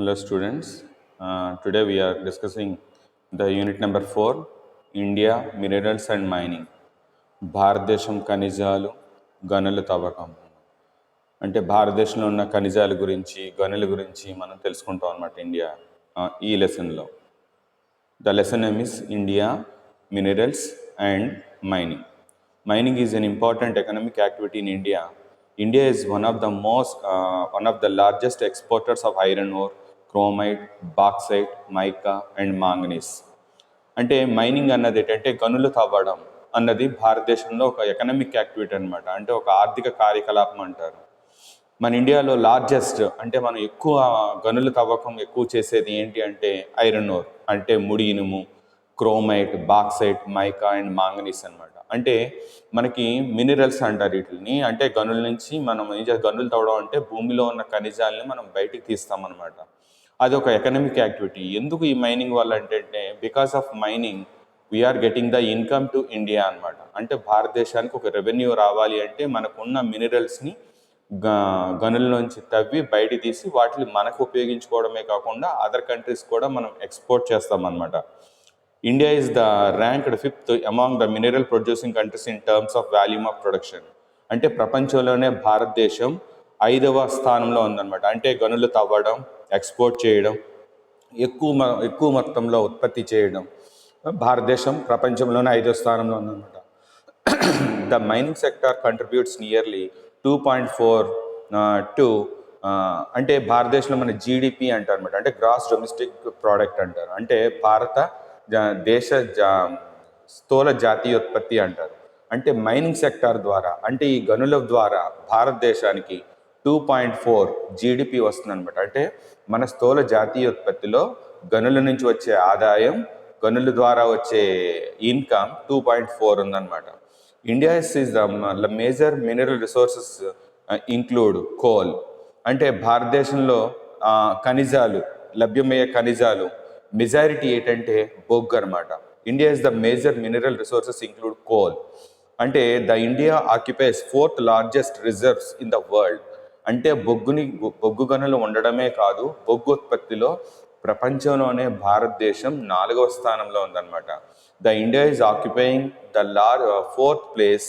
Hello students, today we are discussing the unit number 4, India Minerals and Mining. భారతదేశం ఖనిజాలు గనుల తవ్వకం. అంటే భారతదేశంలో ఉన్న ఖనిజాల గురించి గనుల గురించి మనం తెలుసుకుంటాం అన్నమాట ఇండియా ఈ లెసన్లో. The lesson name is India Minerals and Mining. Mining is an important economic activity in India. India is one of the largest exporters of iron ore, chromite, bauxite, mica and manganese. అంటే mining అన్నది ఏంటంటే గనులు తవ్వడం అన్నది భారతదేశంలో ఒక economic activity అనమాట. అంటే ఒక ఆర్థిక కార్యకలాపం అంటారు. మన ఇండియాలో లార్జెస్ట్ అంటే మనం ఎక్కువ గనుల తవ్వకం ఎక్కువ చేసేది ఏంటి అంటే ఐరన్ ఓర్, అంటే ముడి ఇనుము, chromite, bauxite, mica and manganese అనమాట. అంటే మనకి మినరల్స్ అంటారు వీటిని. అంటే గనుల నుంచి మనం గనులు తవ్వడం అంటే భూమిలో ఉన్న ఖనిజాలని మనం బయటికి తీస్తామన్నమాట. అది ఒక ఎకనామిక్ యాక్టివిటీ. ఎందుకు ఈ మైనింగ్ వల్ల అంటే because of mining we are getting the income to India అనమాట. అంటే భారతదేశానికి ఒక రెవెన్యూ రావాలి అంటే మనకున్న మినరల్స్ని గనుల్లోంచి తవ్వి బయట తీసి వాటిని మనకు ఉపయోగించుకోవడమే కాకుండా అదర్ కంట్రీస్ కూడా మనం ఎక్స్పోర్ట్ చేస్తామన్నమాట. India is the ranked 5th among the mineral producing countries in terms of volume of production. అంటే ప్రపంచంలోనే భారతదేశం 5వ స్థానంలో ఉందన్నమాట. అంటే గనులు తవ్వడం, ఎక్స్పోర్ట్ చేయడం, ఎక్కువ మొత్తంలో ఉత్పత్తి చేయడం భారతదేశం ప్రపంచంలోనే 5వ స్థానంలో ఉందన్నమాట. The mining sector contributes nearly 2.4 to అంటే భారతదేశంలో మన జీడిపి అంటారు అనమాట. అంటే గ్రాస్ డొమెస్టిక్ ప్రోడక్ట్ అంటారు. అంటే భారత దేశ స్థూల జాతీయోత్పత్తి అంటారు. అంటే మైనింగ్ సెక్టార్ ద్వారా అంటే ఈ గనుల ద్వారా భారతదేశానికి 2.4 జీడిపి వస్తుంది అనమాట. అంటే మన స్థూల జాతీయోత్పత్తిలో గనుల నుంచి వచ్చే ఆదాయం, గనుల ద్వారా వచ్చే ఇన్కమ్ 2.4 ఉందన్నమాట. India is the major mineral resources include coal. అంటే భారతదేశంలో ఖనిజాలు లభ్యమయ్యే ఖనిజాలు మెజారిటీ ఏంటంటే బొగ్గు అనమాట. India is the major mineral resources include coal. అంటే the India occupies 4th largest reserves in the world. అంటే బొగ్గు గనులు ఉండడమే కాదు, బొగ్గు ఉత్పత్తిలో ప్రపంచంలోనే భారతదేశం 4వ స్థానంలో ఉందన్నమాట. The India is occupying the 4th place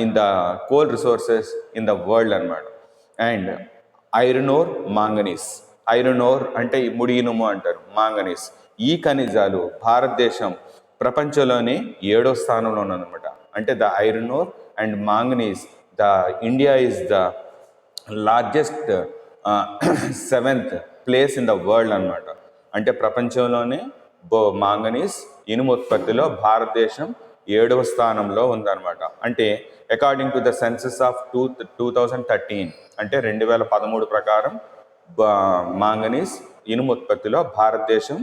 in the coal resources in the world అనమాట. And iron ore, manganese. Iron ore అంటే ముడి ఇనుము అంటారు, మాంగనీస్. ఈ ఖనిజాలు భారతదేశం ప్రపంచంలోనే 7వ స్థానంలో ఉందన్నమాట. అంటే the iron ore and manganese, the India is the largest 7th place in the world అనమాట. అంటే ప్రపంచంలోనే మాంగనీస్ ఇనుము ఉత్పత్తిలో భారతదేశం 7వ స్థానంలో ఉందన్నమాట. అంటే according to the census of 2013 అంటే 2013 ప్రకారం మాంగనీస్ ఇనుము ఉత్పత్తిలో భారతదేశం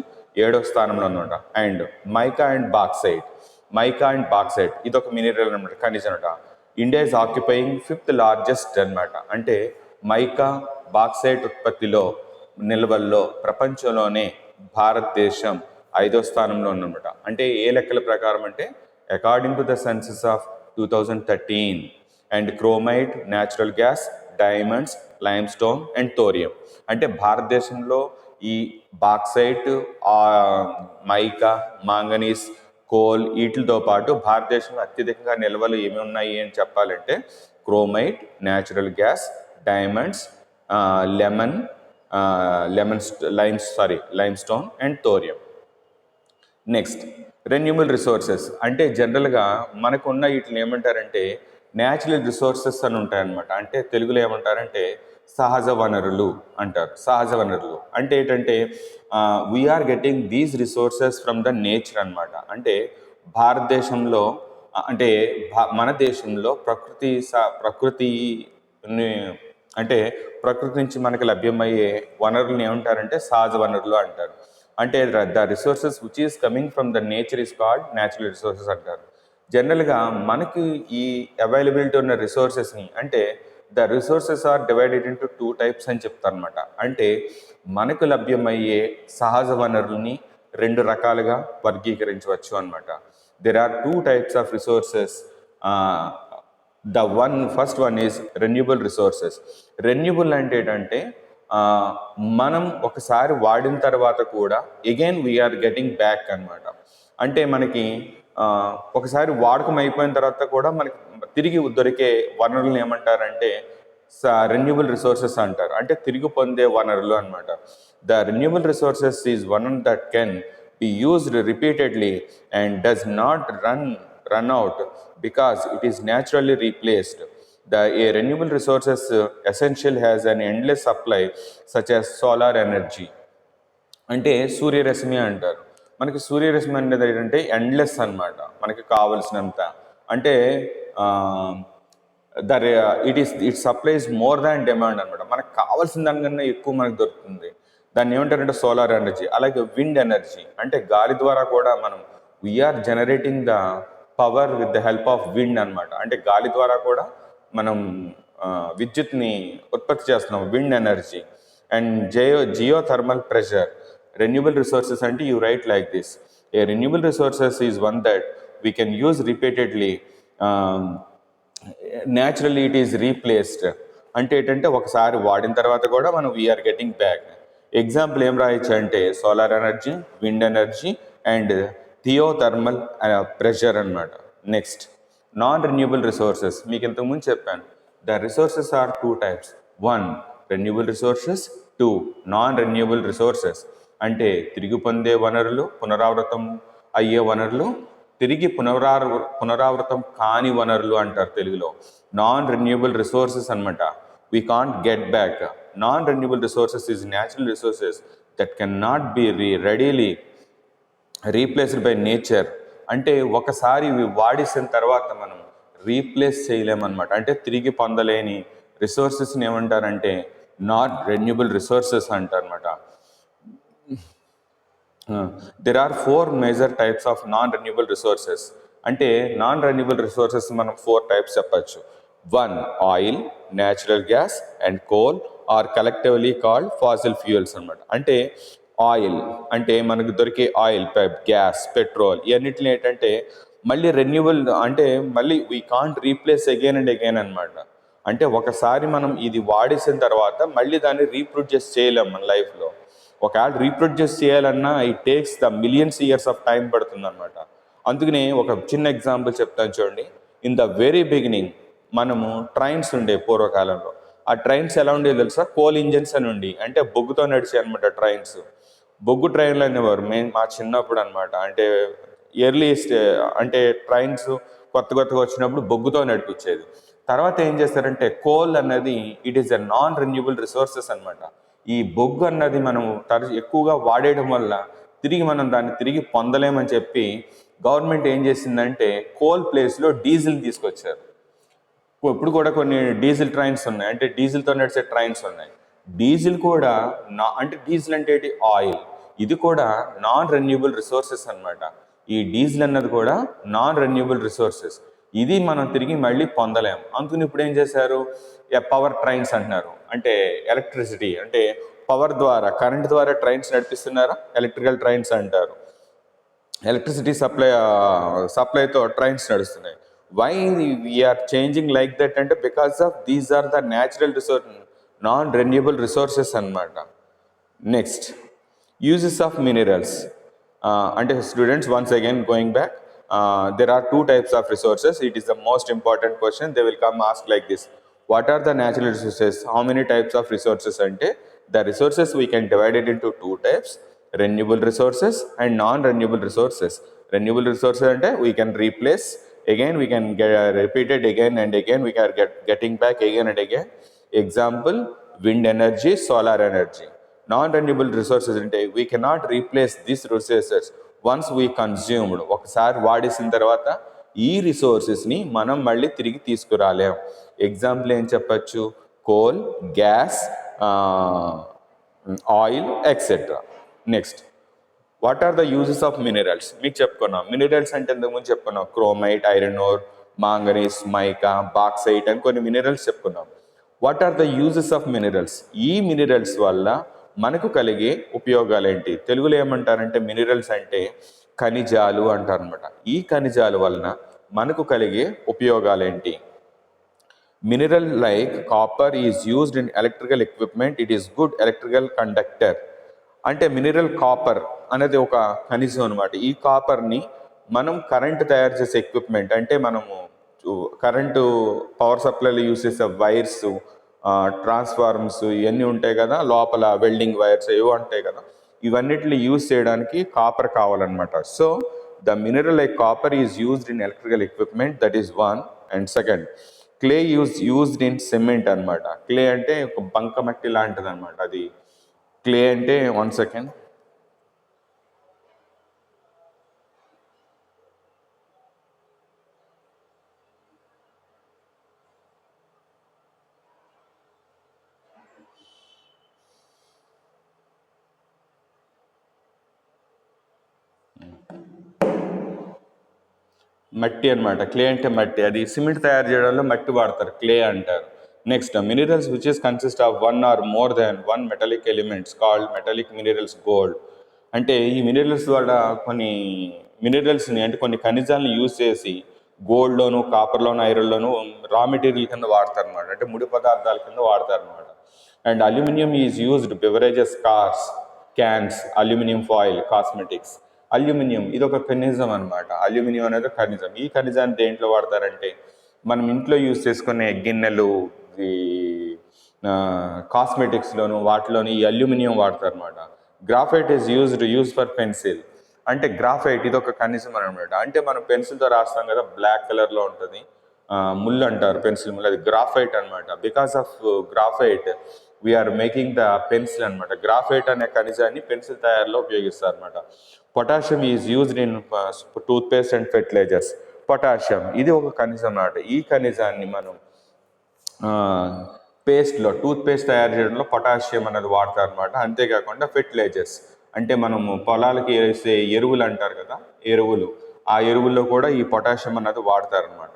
7వ స్థానంలో ఉందన్నమాట. అండ్ మైకా అండ్ బాక్సైట్ ఇది ఒక మినరల్ అనమాట, ఖనిజం అనమాట. India is occupying 5th largest అనమాట. అంటే మైకా, బాక్సైట్ ఉత్పత్తిలో నిల్వల్లో ప్రపంచంలోనే భారతదేశం 5వ స్థానంలో ఉందన్నమాట. అంటే ఏ లెక్కల ప్రకారం అంటే according to the census of 2013. And chromite, natural gas, diamonds, lime stone and thorium. అంటే భారతదేశంలో ఈ బాక్సైట్, మైకా, మాంగనీస్, కోల్ వీటితో పాటు భారతదేశంలో అత్యధికంగా నిల్వలు ఏమి ఉన్నాయి అని చెప్పాలంటే chromite, natural gas, diamonds, lime stone and thorium. Next renewable resources. అంటే జనరల్గా మనకున్న వీటిని ఏమంటారంటే న్యాచురల్ రిసోర్సెస్ అని ఉంటాయన్నమాట. అంటే తెలుగులో ఏమంటారంటే సహజ వనరులు అంటారు. సహజ వనరులు అంటే ఏంటంటే we are getting these resources from the nature అనమాట. అంటే భారతదేశంలో అంటే మన దేశంలో ప్రకృతి అంటే ప్రకృతి నుంచి మనకు లభ్యమయ్యే వనరులను ఏమంటారంటే సహజ వనరులు అంటారు. అంటే the resources which is coming from the nature is called natural resources అంటారు. జనరల్గా మనకి ఈ అవైలబిలిటీ ఉన్న రిసోర్సెస్ని అంటే the resources are divided into 2 types అని చెప్తారు అనమాట. అంటే మనకు లభ్యమయ్యే సహజ వనరుల్ని 2 రకాలుగా వర్గీకరించవచ్చు అనమాట. There are 2 types of resources. First one is renewable resources. Renewable అంటే ఏంటంటే మనం ఒకసారి వాడిన తర్వాత కూడా అగైన్ వీఆర్ గెటింగ్ బ్యాక్ అనమాట. అంటే మనకి ఒకసారి వాడకం అయిపోయిన తర్వాత కూడా మనకి తిరిగి దొరికే వనరులను ఏమంటారంటే రెన్యూబుల్ రిసోర్సెస్ అంటారు, అంటే తిరిగి పొందే వనరులు అనమాట. The renewable resources is one that can be used repeatedly and does not run out because it is naturally replaced. A renewable resources essential has an endless supply such as solar energy. అంటే సూర్యరశ్మి అంటారు. మనకి సూర్యరశ్మి అనేది ఏంటంటే endless అనమాట, మనకి కావలసినంత. అంటే it supplies more than demand అనమాట. మనకు కావాల్సిన దానికన్నా ఎక్కువ మనకు దొరుకుతుంది. దాన్ని ఏమంటారంటే సోలార్ ఎనర్జీ. అలాగే విండ్ ఎనర్జీ, అంటే గాలి ద్వారా కూడా మనం we're generating the power with the help of wind అనమాట. అంటే గాలి ద్వారా కూడా మనం విద్యుత్ని ఉత్పత్తి చేస్తున్నాం, wind energy. And geothermal pressure. Renewable resources అంటే you write like this. A renewable resources is one that we can use repeatedly, naturally it is replaced. అంటే ఏంటంటే ఒకసారి వాడిన తర్వాత కూడా మనం వీఆర్ గెటింగ్ బ్యాక్. ఎగ్జాంపుల్ ఏం రాయొచ్చు అంటే solar energy, wind energy and geothermal pressure అనమాట. Next non renewable resources. మీకు ఇంతకుముందు చెప్పాను, the resources are 2 types. 1 renewable resources, 2 non renewable resources. అంటే తిరిగి పొందే వనరులు, పునరావృతం అయ్యే వనరులు, తిరిగి పునరావృతం కాని వనరులు అంటారు తెలుగులో. నాన్ రెన్యూబుల్ రిసోర్సెస్ అనమాట. We can't get back. Non-renewable resources is natural resources that cannot be readily replaced by nature. అంటే ఒకసారి ఇవి వాడేసిన తర్వాత మనం రీప్లేస్ చేయలేమన్నమాట. అంటే తిరిగి పొందలేని రిసోర్సెస్ని ఏమంటారంటే నాట్ రెన్యూబుల్ రిసోర్సెస్ అంటారన్నమాట. There are 4 major types of non-renewable resources. అంటే నాన్ రెన్యూబుల్ రిసోర్సెస్ మనం 4 types చెప్పచ్చు. 1 oil, natural gas and coal are collectively called fossil fuels అనమాట. అంటే ఆయిల్ అంటే మనకు దొరికే ఆయిల్, గ్యాస్, పెట్రోల్, ఇవన్నిటిని ఏంటంటే మళ్ళీ రెన్యూబుల్, అంటే మళ్ళీ we can't replace again and again అనమాట. అంటే ఒకసారి మనం ఇది వాడేసిన తర్వాత మళ్ళీ దాన్ని రీప్రొడ్యూస్ చేయలేం మన లైఫ్లో. ఒకవేళ రీప్రొడ్యూస్ చేయాలన్నా it takes the millions years of time పడుతుంది అనమాట. అందుకనే ఒక చిన్న ఎగ్జాంపుల్ చెప్తాను చూడండి. ఇన్ ద వెరీ బిగినింగ్ మనము ట్రైన్స్ ఉండే పూర్వకాలంలో. ఆ ట్రైన్స్ ఎలా ఉండేది తెలుసా? కోల్ ఇంజన్స్ అని ఉండి, అంటే బొగ్గుతో నడిచే అనమాట ట్రైన్స్. బొగ్గు ట్రైన్లు అనేవారు మా చిన్నప్పుడు అనమాట. అంటే అంటే ట్రైన్స్ కొత్తగా వచ్చినప్పుడు బొగ్గుతో నడిపించేది. తర్వాత ఏం చేస్తారంటే కోల్ అన్నది it is a non renewable resources అనమాట. ఈ బొగ్గు అన్నది మనం ఎక్కువగా వాడేయడం వల్ల మనం దాన్ని పొందలేమని చెప్పి గవర్నమెంట్ ఏం చేసిందంటే కోల్ ప్లేస్లో డీజిల్ తీసుకొచ్చారు. ఇప్పుడు కూడా కొన్ని డీజిల్ ట్రైన్స్ ఉన్నాయి, అంటే డీజిల్తో నడిచే ట్రైన్స్ ఉన్నాయి. డీజిల్ కూడా అంటే డీజిల్ అంటే ఏంటి? ఆయిల్. ఇది కూడా నాన్ రెన్యూబుల్ రిసోర్సెస్ అనమాట. ఈ డీజిల్ అన్నది కూడా నాన్ రెన్యూబుల్ రిసోర్సెస్. ఇది మనం తిరిగి మళ్ళీ పొందలేము. అందుకని ఇప్పుడు ఏం చేశారు? పవర్ ట్రైన్స్ అంటున్నారు. అంటే ఎలక్ట్రిసిటీ, అంటే పవర్ ద్వారా, కరెంట్ ద్వారా ట్రైన్స్ నడిపిస్తున్నారా, ఎలక్ట్రికల్ ట్రైన్స్ అంటారు. ఎలక్ట్రిసిటీ సప్లైతో ట్రైన్స్ నడుస్తున్నాయి. Why we are changing like that? అంటే because of these are the natural resource, non-renewable resources అన్నమాట. Next uses of minerals. అంటే students once again going back, there are 2 types of resources. It is the most important question. They will come ask like this: what are the natural resources? How many types of resources? అంటే the resources we can divide it into 2 types: renewable resources and non-renewable resources. Renewable resources అంటే we can replace again, we can get repeated again and again, we are getting back again and again. Example, wind energy, solar energy. Non-renewable resources అంటే we cannot replace these resources once we consumed. ఒకసారి వాడేసిన తర్వాత ఈ రిసోర్సెస్ని మనం మళ్ళీ తిరిగి తీసుకురాలేం. Example ఏం చెప్పచ్చు? Coal, gas, oil etcetera. Next what are the uses of minerals? మీకు చెప్పుకున్నాం. మినరల్స్ అంటే ఇంతకుముందు చెప్పుకున్నాం, chromite, iron ore, manganese, mica, bauxite అని కొన్ని మినరల్స్ చెప్పుకున్నాం. What are the uses of minerals? ఈ మినరల్స్ వల్ల మనకు కలిగే ఉపయోగాలు ఏంటి? తెలుగులో ఏమంటారంటే మినరల్స్ అంటే ఖనిజాలు అంటారనమాట. ఈ ఖనిజాల వలన మనకు కలిగే ఉపయోగాలు ఏంటి? Mineral like copper is used in electrical equipment, it is good electrical conductor. అంటే మినరల్ కాపర్ అనేది ఒక ఖనిజం అనమాట. ఈ కాపర్ని మనం కరెంట్ తయారు చేసే ఎక్విప్మెంట్, అంటే మనము కరెంటు పవర్ సప్లైలో యూజ్ చేసే వైర్స్, ట్రాన్స్ఫార్మర్స్ ఇవన్నీ ఉంటాయి కదా, లోపల వెల్డింగ్ వైర్స్ ఏవో ఉంటాయి కదా, ఇవన్నిటిని యూజ్ చేయడానికి కాపర్ కావాలన్నమాట. So the mineral like copper is used in electrical equipment, that is one. And second, clay used in cement అనమాట. క్లే అంటే ఒక బంకమట్టి లాంటిది అనమాట. అది క్లే అంటే 1 సెకండ్. మట్టి అనమాట. క్లే అంటే మట్టి. అది సిమెంట్ తయారు చేయడంలో మట్టి వాడతారు, క్లే అంటారు. Next, minerals which is consist of one or more than one metallic elements called metallic minerals gold. అంటే ఈ మినరల్స్ ద్వారా కొన్ని మినరల్స్ని, అంటే కొన్ని ఖనిజాలను యూజ్ చేసి గోల్డ్లోను, కాపర్లోను, ఐరన్లోను రా మెటీరియల్ కింద వాడతారు అనమాట. అంటే ముడి పదార్థాల కింద వాడతారు అనమాట. And aluminium is used beverages, cars, cans, aluminium foil, cosmetics. Aluminium ఇది ఒక ఖనిజం అనమాట. అల్యూమినియం అనేది ఖనిజం. ఈ ఖనిజాన్ని దేంట్లో వాడతారంటే మనం ఇంట్లో యూజ్ చేసుకునే గిన్నెలు, ఈ కాస్మెటిక్స్లోను వాటిలోని ఈ అల్యూమినియం వాడతారు అనమాట. Graphite is use for pencil. అంటే గ్రాఫైట్ ఇది ఒక ఖనిజం అనమాట. అంటే మనం పెన్సిల్తో రాస్తాం కదా, బ్లాక్ కలర్లో ఉంటుంది, ముళ్ళు అంటారు, పెన్సిల్ ముళ్ళు, అది గ్రాఫైట్ అనమాట. Because of graphite we are making the pencil అనమాట. గ్రాఫైట్ అనే ఖనిజాన్ని పెన్సిల్ తయారీలో ఉపయోగిస్తారు అనమాట. Potassium is used in toothpaste and fertilisers. Potassium ఇది ఒక ఖనిజం అన్నమాట. ఈ ఖనిజాన్ని మనం పేస్ట్లో, టూత్పేస్ట్ తయారు చేయడంలో పొటాషియం అనేది వాడతారు అనమాట. అంతేకాకుండా ఫెర్టిలైజర్స్, అంటే మనము పొలాలకి వేసే ఎరువులు అంటారు కదా, ఎరువులు, ఆ ఎరువుల్లో కూడా ఈ పొటాషియం అన్నది వాడతారనమాట.